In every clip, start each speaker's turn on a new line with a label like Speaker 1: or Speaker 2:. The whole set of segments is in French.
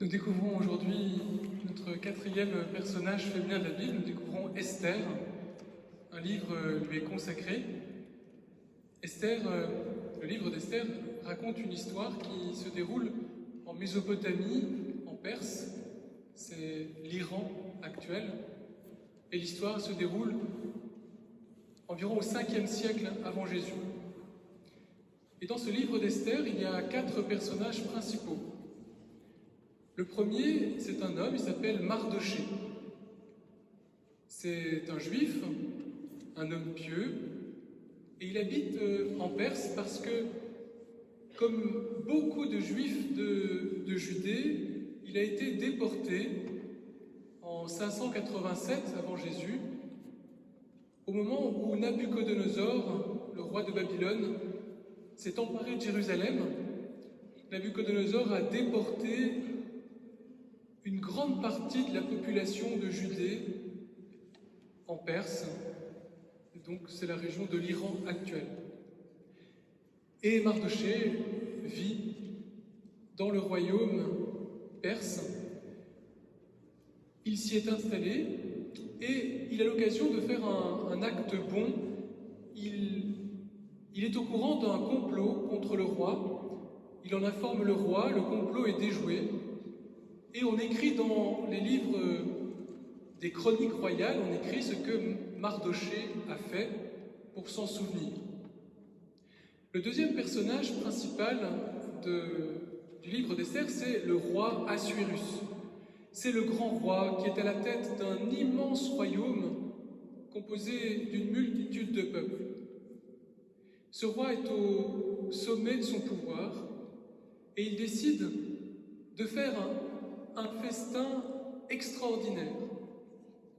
Speaker 1: Nous découvrons aujourd'hui notre quatrième personnage féminin de la Bible. Nous découvrons Esther. Un livre lui est consacré. Esther, le livre d'Esther raconte une histoire qui se déroule en Mésopotamie, en Perse. C'est l'Iran actuel. Et l'histoire se déroule environ au 5e siècle avant Jésus. Et dans ce livre d'Esther, il y a 4 personnages principaux. Le premier, c'est un homme, il s'appelle Mardochée. C'est un juif, un homme pieux, et il habite en Perse parce que, comme beaucoup de juifs de Judée, il a été déporté en 587 avant Jésus, au moment où Nabuchodonosor, le roi de Babylone, s'est emparé de Jérusalem. Nabuchodonosor a déporté une grande partie de la population de Judée en Perse, donc c'est la région de l'Iran actuel. Et Mardochée vit dans le royaume perse. Il s'y est installé et il a l'occasion de faire un acte bon. Il est au courant d'un complot contre le roi. Il en informe le roi, le complot est déjoué. Et on écrit dans les livres des chroniques royales, on écrit ce que Mardochée a fait pour s'en souvenir. Le deuxième personnage principal du livre d'Esther, c'est le roi Assuérus. C'est le grand roi qui est à la tête d'un immense royaume composé d'une multitude de peuples. Ce roi est au sommet de son pouvoir et il décide de faire un festin extraordinaire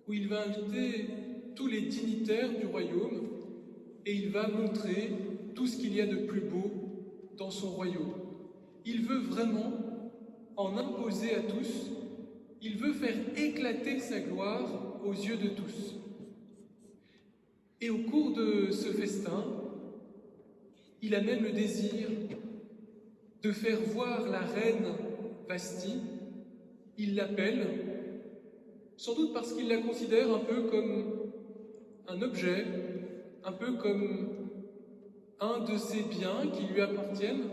Speaker 1: où il va inviter tous les dignitaires du royaume et il va montrer tout ce qu'il y a de plus beau dans son royaume. Il veut vraiment en imposer à tous, il veut faire éclater sa gloire aux yeux de tous. Et au cours de ce festin, il a même le désir de faire voir la reine Vashti. Il l'appelle, sans doute parce qu'il la considère un peu comme un objet, un peu comme un de ses biens qui lui appartiennent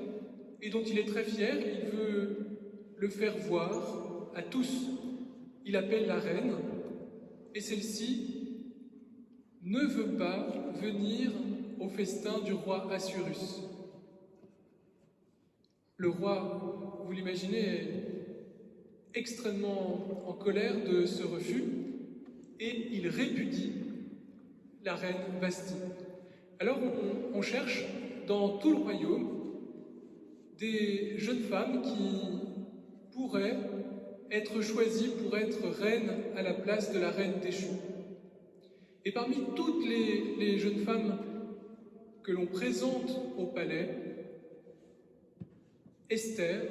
Speaker 1: et dont il est très fier. Il veut le faire voir à tous. Il appelle la reine et celle-ci ne veut pas venir au festin du roi Assuérus. Le roi, vous l'imaginez, est extrêmement en colère de ce refus et il répudie la reine Vashti. Alors on cherche dans tout le royaume des jeunes femmes qui pourraient être choisies pour être reines à la place de la reine déchue. Et parmi toutes les jeunes femmes que l'on présente au palais, Esther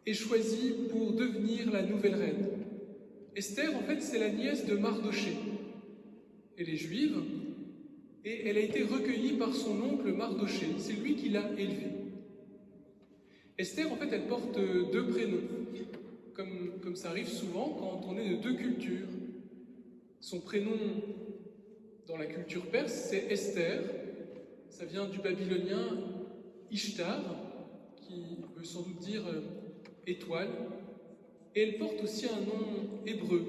Speaker 1: est choisie pour devenir la nouvelle reine. Esther, en fait, c'est la nièce de Mardochée. Elle est juive et elle a été recueillie par son oncle Mardochée. C'est lui qui l'a élevée. Esther, en fait, elle porte 2 prénoms, comme ça arrive souvent quand on est de 2 cultures. Son prénom dans la culture perse, c'est Esther. Ça vient du babylonien Ishtar, qui veut sans doute dire étoile. Et elle porte aussi un nom hébreu,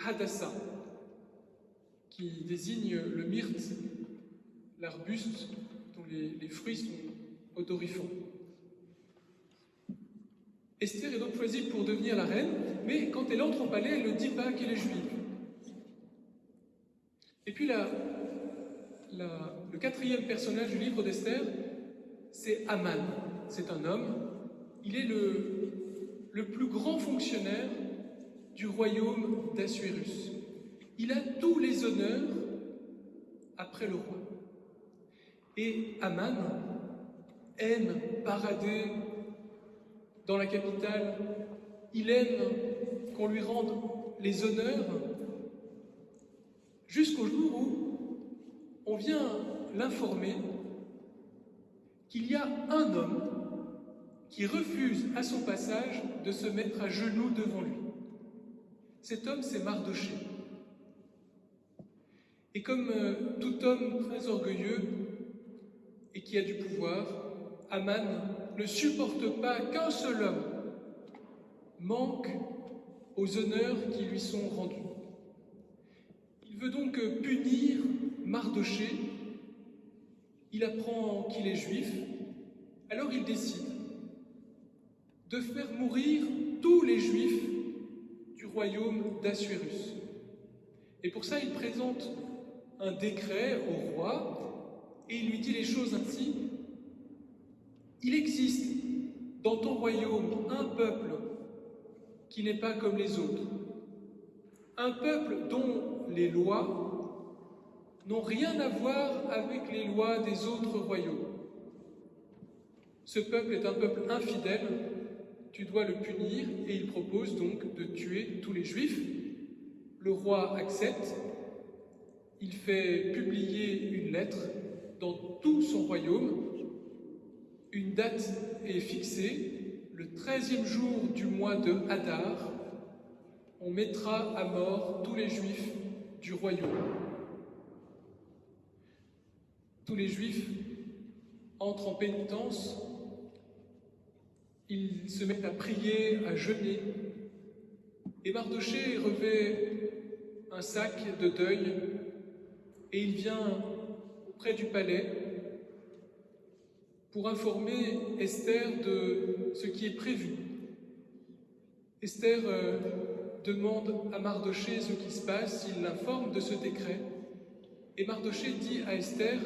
Speaker 1: Hadassah, qui désigne le myrte, l'arbuste dont les fruits sont odorifants. Esther est donc choisie pour devenir la reine, mais quand elle entre au palais, elle ne dit pas qu'elle est juive. Et puis le 4e personnage du livre d'Esther, c'est Haman. C'est un homme. Il est le plus grand fonctionnaire du royaume d'Assuérus. Il a tous les honneurs après le roi. Et Haman aime parader dans la capitale. Il aime qu'on lui rende les honneurs jusqu'au jour où on vient l'informer qu'il y a un homme qui refuse à son passage de se mettre à genoux devant lui. Cet homme, c'est Mardochée. Et comme tout homme très orgueilleux et qui a du pouvoir, Aman ne supporte pas qu'un seul homme manque aux honneurs qui lui sont rendus. Il veut donc punir Mardochée. Il apprend qu'il est juif, alors il décide de faire mourir tous les juifs du royaume d'Assuérus. Et pour ça, il présente un décret au roi et il lui dit les choses ainsi. Il existe dans ton royaume un peuple qui n'est pas comme les autres, un peuple dont les lois n'ont rien à voir avec les lois des autres royaumes. Ce peuple est un peuple infidèle, tu dois le punir, et il propose donc de tuer tous les Juifs. Le roi accepte, il fait publier une lettre dans tout son royaume. Une date est fixée, le 13e jour du mois de Hadar, on mettra à mort tous les Juifs du royaume. Tous les Juifs entrent en pénitence, ils se mettent à prier, à jeûner, et Mardochée revêt un sac de deuil, et il vient auprès du palais pour informer Esther de ce qui est prévu. Esther demande à Mardochée ce qui se passe, il l'informe de ce décret, et Mardochée dit à Esther: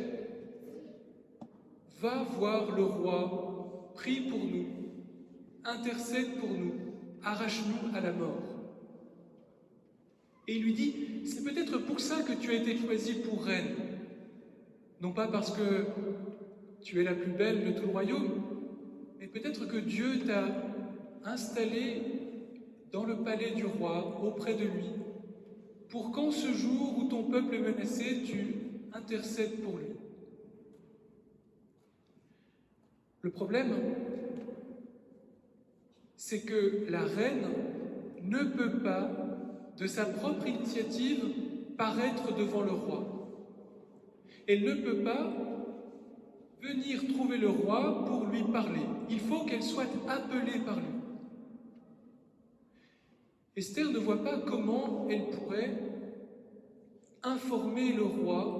Speaker 1: « Va voir le roi, prie pour nous, intercède pour nous, arrache-nous à la mort. » Et il lui dit: « C'est peut-être pour ça que tu as été choisie pour reine, non pas parce que tu es la plus belle de tout le royaume, mais peut-être que Dieu t'a installée dans le palais du roi, auprès de lui, pour qu'en ce jour où ton peuple est menacé, tu intercèdes pour lui. » Le problème, c'est que la reine ne peut pas, de sa propre initiative, paraître devant le roi. Elle ne peut pas venir trouver le roi pour lui parler. Il faut qu'elle soit appelée par lui. Esther ne voit pas comment elle pourrait informer le roi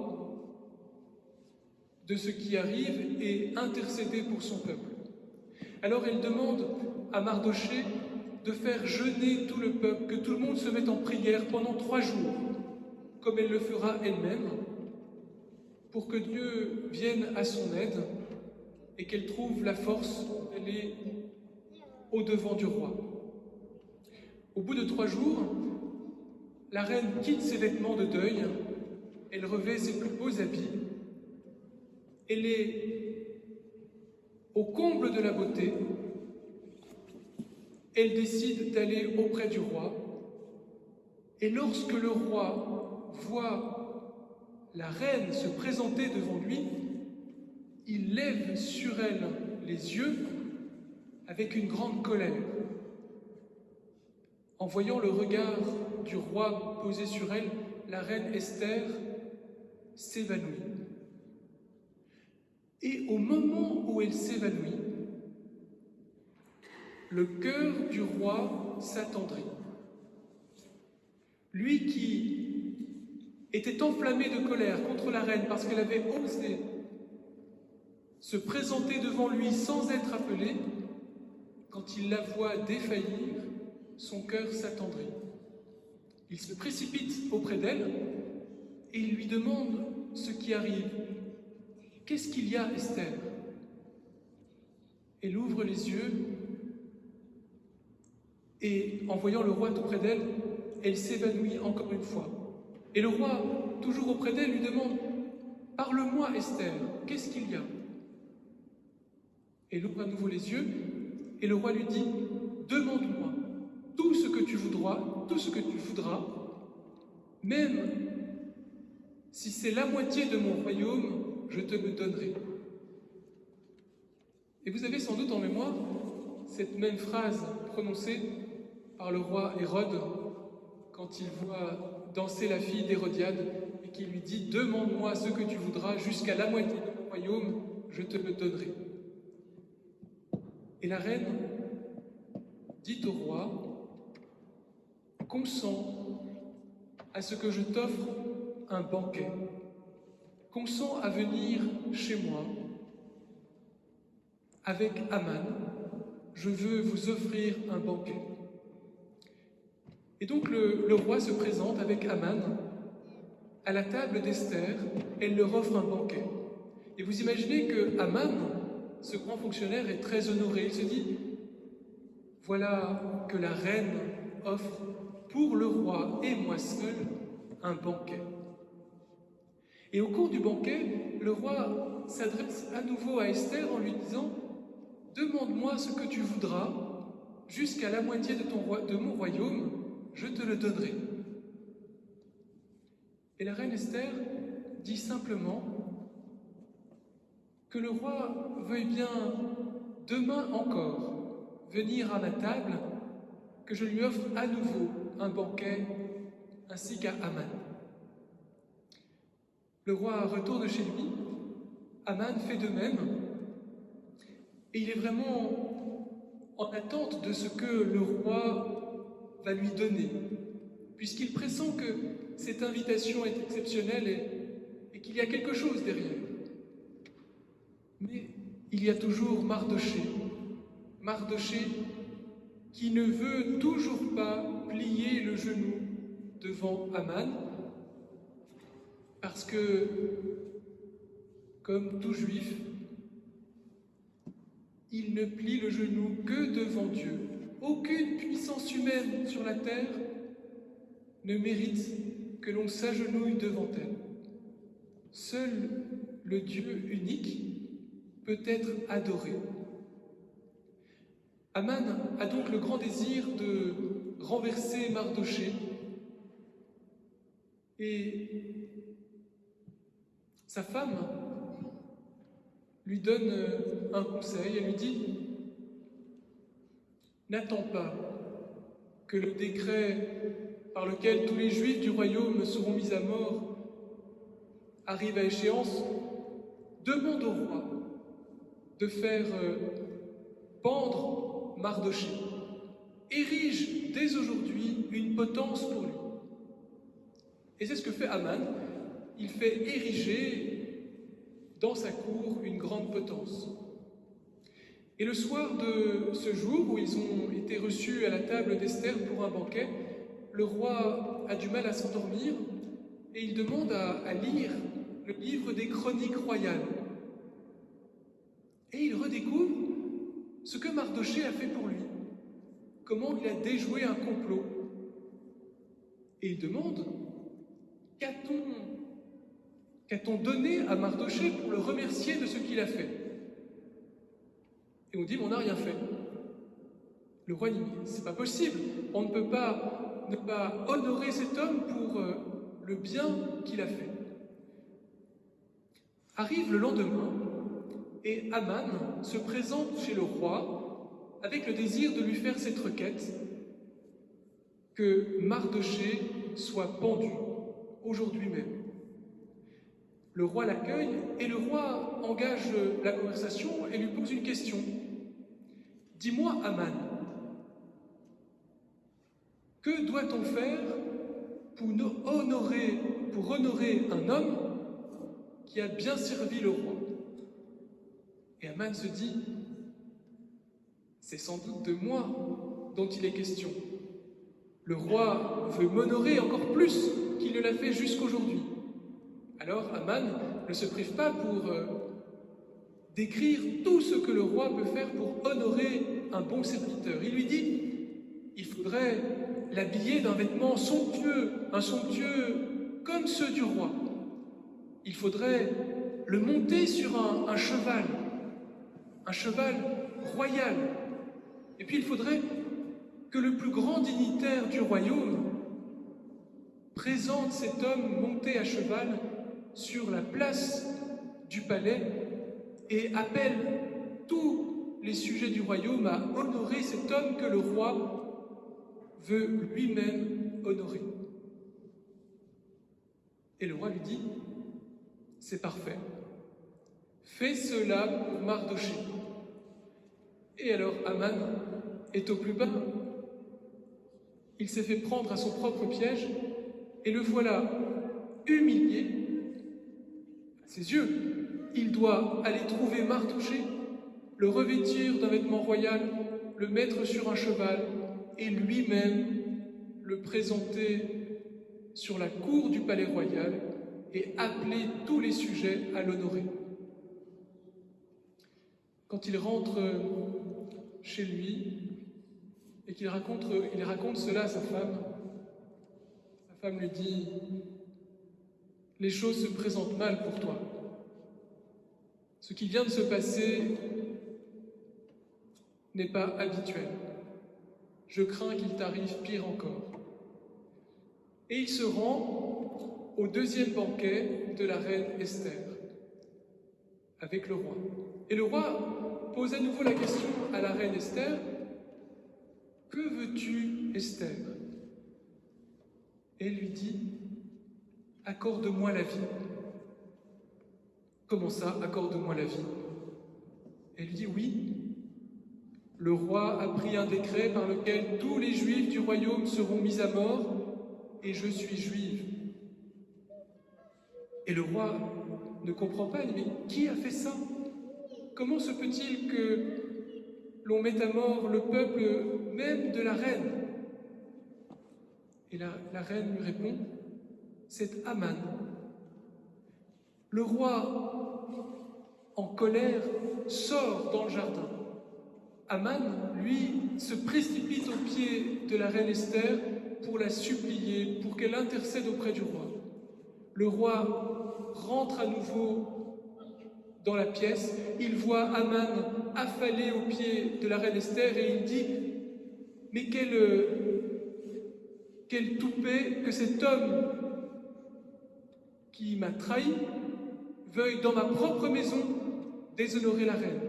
Speaker 1: de ce qui arrive et intercéder pour son peuple. Alors elle demande à Mardochée de faire jeûner tout le peuple, que tout le monde se mette en prière pendant 3 jours, comme elle le fera elle-même, pour que Dieu vienne à son aide et qu'elle trouve la force d'aller au-devant du roi. Au bout de 3 jours, la reine quitte ses vêtements de deuil, elle revêt ses plus beaux habits, elle est au comble de la beauté, elle décide d'aller auprès du roi, et lorsque le roi voit la reine se présenter devant lui, il lève sur elle les yeux avec une grande colère. En voyant le regard du roi posé sur elle, la reine Esther s'évanouit. Et au moment où elle s'évanouit, le cœur du roi s'attendrit. Lui qui était enflammé de colère contre la reine parce qu'elle avait osé se présenter devant lui sans être appelé, quand il la voit défaillir, son cœur s'attendrit. Il se précipite auprès d'elle et il lui demande ce qui arrive. « Qu'est-ce qu'il y a, Esther ?» Elle ouvre les yeux et, en voyant le roi tout près d'elle, elle s'évanouit encore une fois. Et le roi, toujours auprès d'elle, lui demande « Parle-moi, Esther, qu'est-ce qu'il y a ?» Elle ouvre à nouveau les yeux et le roi lui dit « Demande-moi tout ce que tu voudras, même si c'est la moitié de mon royaume, je te le donnerai. » Et vous avez sans doute en mémoire cette même phrase prononcée par le roi Hérode quand il voit danser la fille d'Hérodiade et qu'il lui dit « Demande-moi ce que tu voudras, jusqu'à la moitié de mon royaume, je te le donnerai. » Et la reine dit au roi « Consens à ce que je t'offre un banquet. Consens à venir chez moi avec Aman. Je veux vous offrir un banquet. » Et donc le roi se présente avec Aman à la table d'Esther. Elle leur offre un banquet. Et vous imaginez que Aman, ce grand fonctionnaire, est très honoré. Il se dit « Voilà que la reine offre pour le roi et moi seul un banquet. » Et au cours du banquet, le roi s'adresse à nouveau à Esther en lui disant « Demande-moi ce que tu voudras, jusqu'à la moitié de mon royaume, je te le donnerai. » Et la reine Esther dit simplement que le roi veuille bien demain encore venir à ma table, que je lui offre à nouveau un banquet ainsi qu'à Aman. Le roi retourne chez lui, Aman fait de même, et il est vraiment en attente de ce que le roi va lui donner, puisqu'il pressent que cette invitation est exceptionnelle et qu'il y a quelque chose derrière. Mais il y a toujours Mardoché qui ne veut toujours pas plier le genou devant Aman, parce que, comme tout juif, il ne plie le genou que devant Dieu. Aucune puissance humaine sur la terre ne mérite que l'on s'agenouille devant elle. Seul le Dieu unique peut être adoré. Aman a donc le grand désir de renverser Mardoché, et sa femme lui donne un conseil. Elle lui dit « N'attends pas que le décret par lequel tous les Juifs du royaume seront mis à mort arrive à échéance. Demande au roi de faire pendre Mardoché. Érige dès aujourd'hui une potence pour lui. » Et c'est ce que fait Aman. Il fait ériger dans sa cour une grande potence. Et le soir de ce jour où ils ont été reçus à la table d'Esther pour un banquet, le roi a du mal à s'endormir et il demande à lire le livre des chroniques royales. Et il redécouvre ce que Mardoché a fait pour lui, comment il a déjoué un complot. Et il demande « Qu'a-t-on donné à Mardoché pour le remercier de ce qu'il a fait ?» Et on dit « On n'a rien fait. » Le roi dit « C'est pas possible, on ne peut pas ne pas honorer cet homme pour le bien qu'il a fait. » Arrive le lendemain, et Aman se présente chez le roi avec le désir de lui faire cette requête, que Mardoché soit pendu aujourd'hui même. Le roi l'accueille et le roi engage la conversation et lui pose une question. « Dis-moi, Aman, que doit-on faire pour honorer un homme qui a bien servi le roi ?» Et Aman se dit « C'est sans doute de moi dont il est question. Le roi veut m'honorer encore plus qu'il ne l'a fait jusqu'aujourd'hui. » Alors Aman ne se prive pas pour décrire tout ce que le roi peut faire pour honorer un bon serviteur. Il lui dit « Il faudrait l'habiller d'un vêtement somptueux, un somptueux comme ceux du roi. Il faudrait le monter sur un cheval royal. Et puis il faudrait que le plus grand dignitaire du royaume présente cet homme monté à cheval sur la place du palais et appelle tous les sujets du royaume à honorer cet homme que le roi veut lui-même honorer. Et le roi lui dit, c'est parfait, fais cela pour Mardochée. Et alors Aman est au plus bas. Il s'est fait prendre à son propre piège, et le voilà humilié à ses yeux. Il doit aller trouver Mardochée, le revêtir d'un vêtement royal, le mettre sur un cheval, et lui-même le présenter sur la cour du palais royal et appeler tous les sujets à l'honorer. Quand il rentre chez lui et qu'il raconte cela à sa femme lui dit « Les choses se présentent mal pour toi. Ce qui vient de se passer n'est pas habituel. Je crains qu'il t'arrive pire encore. » Et il se rend au deuxième banquet de la reine Esther, avec le roi. Et le roi pose à nouveau la question à la reine Esther, « Que veux-tu, Esther ?» Et elle lui dit, « Accorde-moi la vie. » Comment ça, accorde-moi la vie? Elle lui dit, « Oui, le roi a pris un décret par lequel tous les Juifs du royaume seront mis à mort, et je suis juive. » Et le roi ne comprend pas, il dit, « Mais qui a fait ça? Comment se peut-il que l'on mette à mort le peuple même de la reine ?» Et la reine lui répond, « C'est Aman. » Le roi, en colère, sort dans le jardin. Aman, lui, se précipite aux pieds de la reine Esther pour la supplier, pour qu'elle intercède auprès du roi. Le roi rentre à nouveau dans la pièce, il voit Aman affalé aux pieds de la reine Esther et il dit « Mais quel toupet que cet homme qui m'a trahi veuille dans ma propre maison déshonorer la reine. »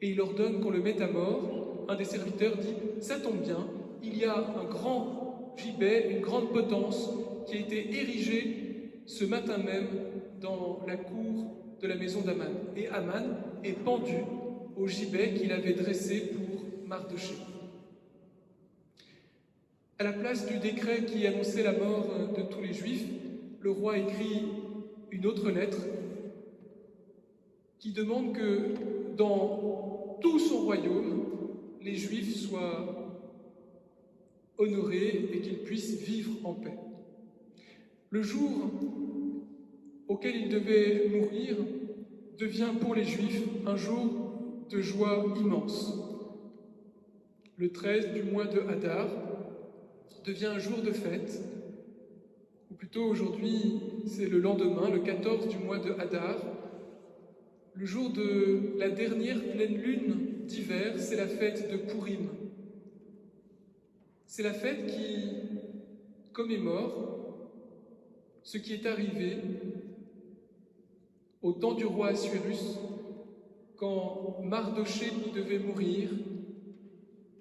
Speaker 1: Et il ordonne qu'on le mette à mort. Un des serviteurs dit « Ça tombe bien, il y a un grand gibet, une grande potence qui a été érigée ce matin même dans la cour de la maison d'Aman. » Et Aman est pendu au gibet qu'il avait dressé pour Mardochée. À la place du décret qui annonçait la mort de tous les Juifs, le roi écrit une autre lettre qui demande que dans tout son royaume, les Juifs soient honorés et qu'ils puissent vivre en paix. Le jour auquel il devait mourir devient pour les Juifs un jour de joie immense. Le 13 du mois de Hadar devient un jour de fête, ou plutôt aujourd'hui c'est le lendemain, le 14 du mois de Hadar, le jour de la dernière pleine lune d'hiver, c'est la fête de Pourim. C'est la fête qui commémore ce qui est arrivé au temps du roi Assuérus, quand Mardochée qui devait mourir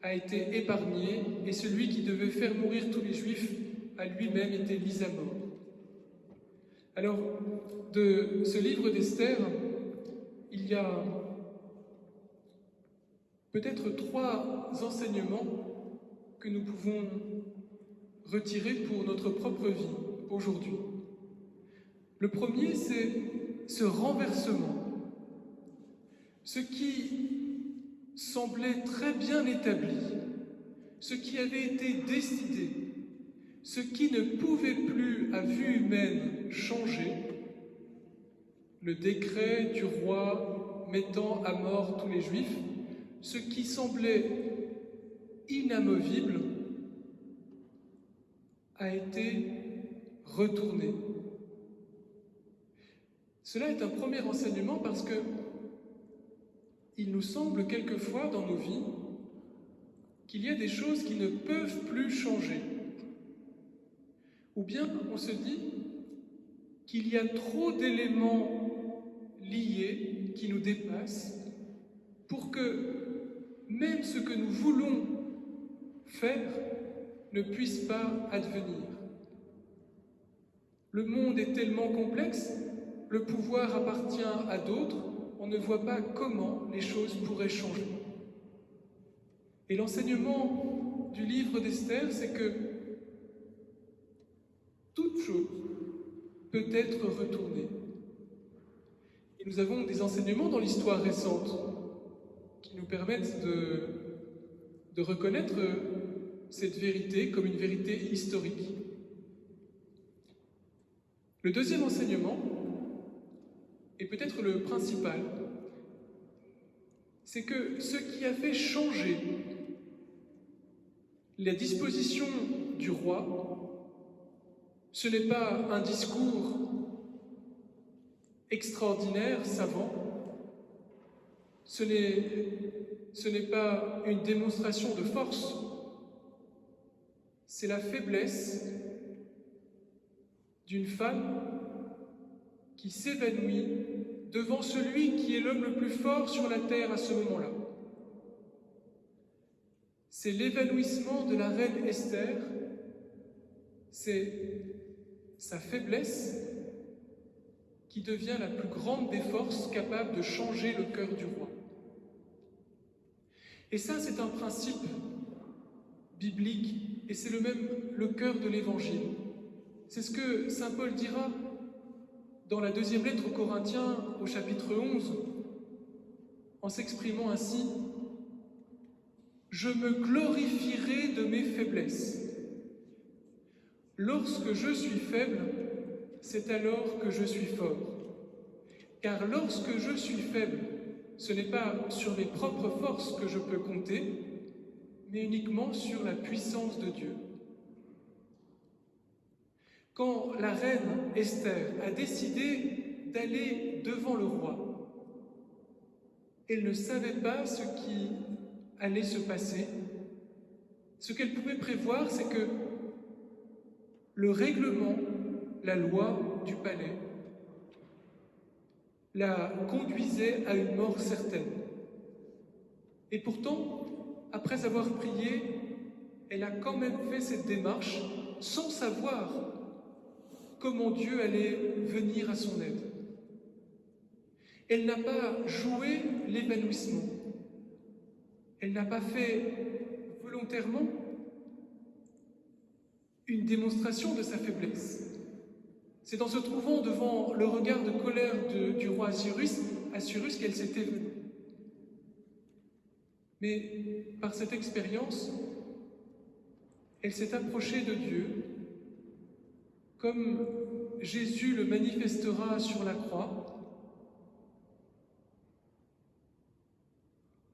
Speaker 1: a été épargné et celui qui devait faire mourir tous les Juifs a lui-même été mis à mort. Alors, de ce livre d'Esther, il y a peut-être 3 enseignements que nous pouvons retirer pour notre propre vie aujourd'hui. Le premier, c'est ce renversement. Ce qui semblait très bien établi, ce qui avait été décidé, ce qui ne pouvait plus à vue humaine changer, le décret du roi mettant à mort tous les Juifs, ce qui semblait inamovible a été retourné. Cela est un premier enseignement parce que il nous semble quelquefois dans nos vies qu'il y a des choses qui ne peuvent plus changer. Ou bien on se dit qu'il y a trop d'éléments liés qui nous dépassent pour que même ce que nous voulons faire ne puisse pas advenir. Le monde est tellement complexe, le pouvoir appartient à d'autres, on ne voit pas comment les choses pourraient changer. Et l'enseignement du livre d'Esther, c'est que toute chose peut être retournée. Et nous avons des enseignements dans l'histoire récente qui nous permettent de reconnaître cette vérité comme une vérité historique. Le deuxième enseignement, et peut-être le principal, c'est que ce qui a fait changer la disposition du roi, ce n'est pas un discours extraordinaire, savant, ce n'est pas une démonstration de force, c'est la faiblesse d'une femme qui s'évanouit devant celui qui est l'homme le plus fort sur la terre à ce moment-là. C'est l'évanouissement de la reine Esther, c'est sa faiblesse qui devient la plus grande des forces capables de changer le cœur du roi. Et ça, c'est un principe biblique, et c'est le cœur de l'Évangile. C'est ce que saint Paul dira dans la deuxième lettre aux Corinthiens, au chapitre 11, en s'exprimant ainsi: « Je me glorifierai de mes faiblesses. Lorsque je suis faible, c'est alors que je suis fort. Car lorsque je suis faible, ce n'est pas sur mes propres forces que je peux compter, mais uniquement sur la puissance de Dieu. » Quand la reine Esther a décidé d'aller devant le roi, elle ne savait pas ce qui allait se passer. Ce qu'elle pouvait prévoir, c'est que le règlement, la loi du palais, la conduisait à une mort certaine. Et pourtant, après avoir prié, elle a quand même fait cette démarche sans savoir comment Dieu allait venir à son aide. Elle n'a pas joué l'évanouissement. Elle n'a pas fait volontairement une démonstration de sa faiblesse. C'est en se trouvant devant le regard de colère du roi Assuérus qu'elle s'est évanouie. Mais par cette expérience, elle s'est approchée de Dieu, comme Jésus le manifestera sur la croix.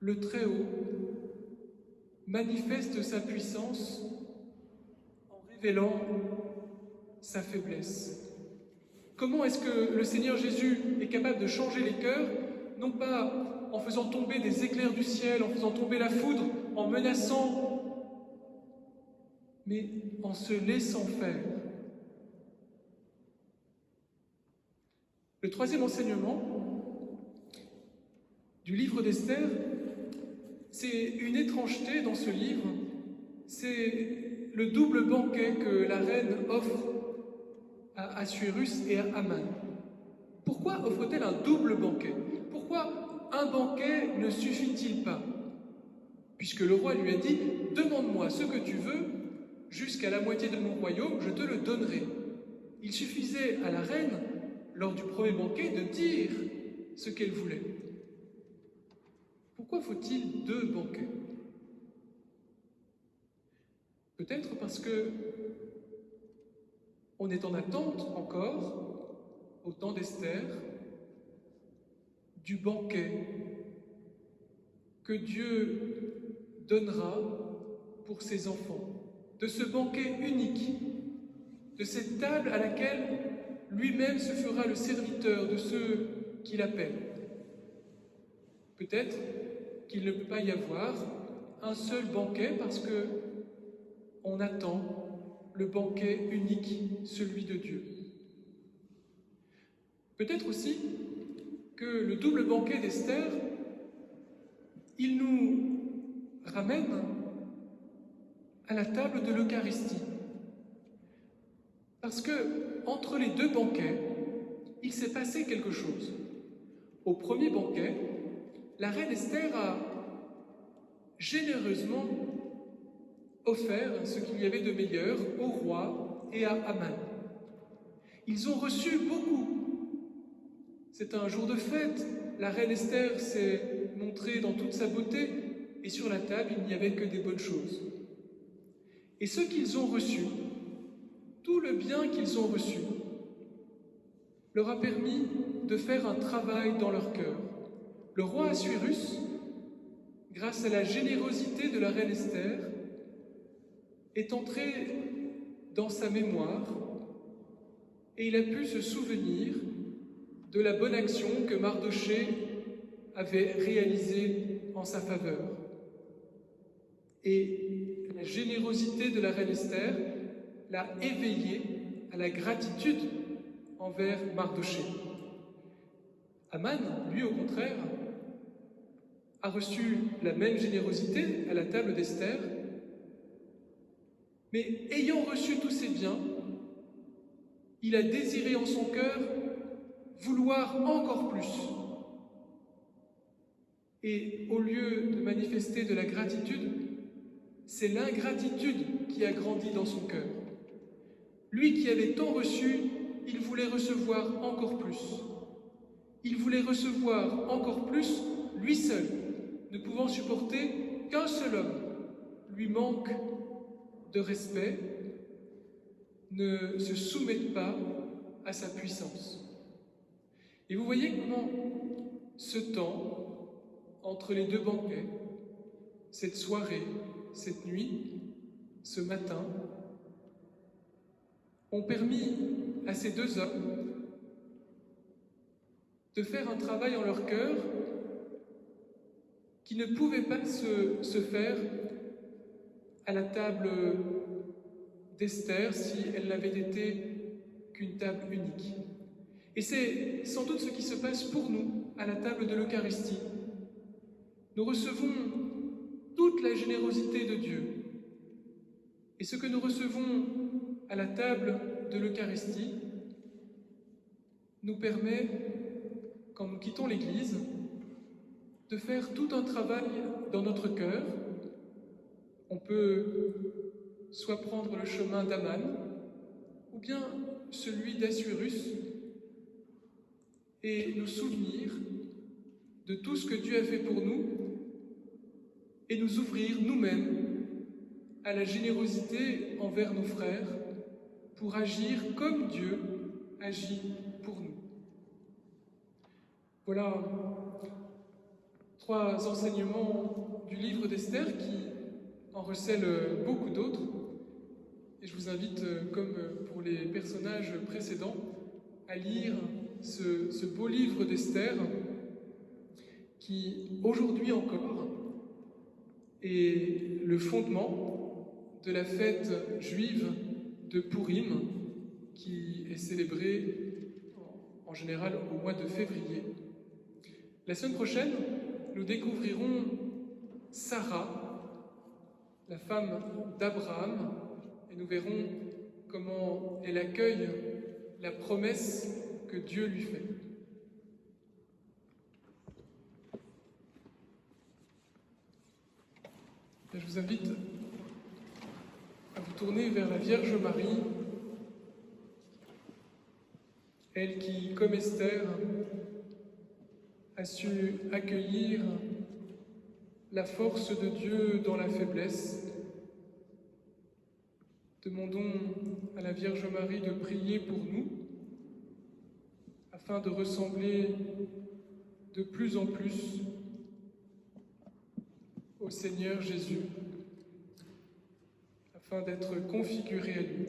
Speaker 1: Le Très-Haut manifeste sa puissance en révélant sa faiblesse. Comment est-ce que le Seigneur Jésus est capable de changer les cœurs, non pas en faisant tomber des éclairs du ciel, en faisant tomber la foudre, en menaçant, mais en se laissant faire. Le troisième enseignement du livre d'Esther, c'est une étrangeté dans ce livre, c'est le double banquet que la reine offre à Assuérus et à Aman. Pourquoi offre-t-elle un double banquet? Pourquoi un banquet ne suffit-il pas? Puisque le roi lui a dit « Demande-moi ce que tu veux, jusqu'à la moitié de mon royaume, je te le donnerai. » Il suffisait à la reine, lors du premier banquet, de dire ce qu'elle voulait. Pourquoi faut-il deux banquets? Peut-être parce que on est en attente encore, au temps d'Esther, du banquet que Dieu donnera pour ses enfants, de ce banquet unique, de cette table à laquelle lui-même se fera le serviteur de ceux qu'il appelle. Peut-être qu'il ne peut pas y avoir un seul banquet parce que on attend le banquet unique, celui de Dieu. Peut-être aussi que le double banquet d'Esther il nous ramène à la table de l'Eucharistie. Parce que, entre les deux banquets, il s'est passé quelque chose. Au premier banquet, la reine Esther a généreusement offert ce qu'il y avait de meilleur au roi et à Aman. Ils ont reçu beaucoup. C'est un jour de fête. La reine Esther s'est montrée dans toute sa beauté et sur la table, il n'y avait que des bonnes choses. Et ce qu'ils ont reçu, tout le bien qu'ils ont reçu, leur a permis de faire un travail dans leur cœur. Le roi Assuérus, grâce à la générosité de la reine Esther, est entré dans sa mémoire et il a pu se souvenir de la bonne action que Mardochée avait réalisée en sa faveur. Et la générosité de la reine Esther l'a éveillé à la gratitude envers Mardochée. Aman, lui, au contraire, a reçu la même générosité à la table d'Esther, mais ayant reçu tous ces biens, il a désiré en son cœur vouloir encore plus. Et au lieu de manifester de la gratitude, c'est l'ingratitude qui a grandi dans son cœur. Lui qui avait tant reçu, il voulait recevoir encore plus. Il voulait recevoir encore plus, lui seul, ne pouvant supporter qu'un seul homme lui manque de respect, ne se soumette pas à sa puissance. Et vous voyez comment ce temps, entre les deux banquets, cette soirée, cette nuit, ce matin, ont permis à ces deux hommes de faire un travail en leur cœur qui ne pouvait pas se faire à la table d'Esther si elle n'avait été qu'une table unique. Et c'est sans doute ce qui se passe pour nous à la table de l'Eucharistie. Nous recevons toute la générosité de Dieu. Et ce que nous recevons à la table de l'Eucharistie nous permet, quand nous quittons l'Église, de faire tout un travail dans notre cœur. On peut soit prendre le chemin d'Aman, ou bien celui d'Assuérus, et nous souvenir de tout ce que Dieu a fait pour nous, et nous ouvrir nous-mêmes à la générosité envers nos frères, pour agir comme Dieu agit pour nous. Voilà 3 enseignements du livre d'Esther qui en recèlent beaucoup d'autres. Et je vous invite, comme pour les personnages précédents, à lire ce beau livre d'Esther qui, aujourd'hui encore, est le fondement de la fête juive de Pourim, qui est célébrée en général au mois de février. La semaine prochaine, nous découvrirons Sarah, la femme d'Abraham, et nous verrons comment elle accueille la promesse que Dieu lui fait. Je vous invite à vous tourner vers la Vierge Marie, elle qui, comme Esther, a su accueillir la force de Dieu dans la faiblesse. Demandons à la Vierge Marie de prier pour nous, afin de ressembler de plus en plus au Seigneur Jésus, afin d'être configurés à lui.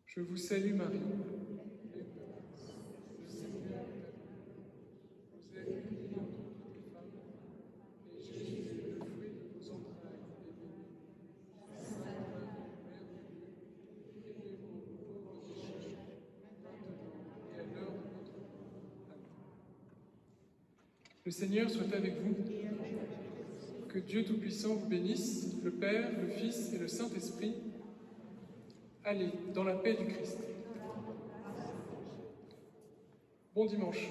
Speaker 1: Je vous salue Marie. Le Seigneur est avec vous. Vous êtes bénie entre toutes les femmes, et Jésus, le fruit de vos entrailles, est béni. Sainte Marie, Mère de Dieu, priez pour nous pauvres pécheurs, maintenant et à l'heure de notre mort. Amen. Seigneur soit avec vous. Que Dieu Tout-Puissant vous bénisse, le Père, le Fils et le Saint-Esprit. Allez, dans la paix du Christ. Bon dimanche.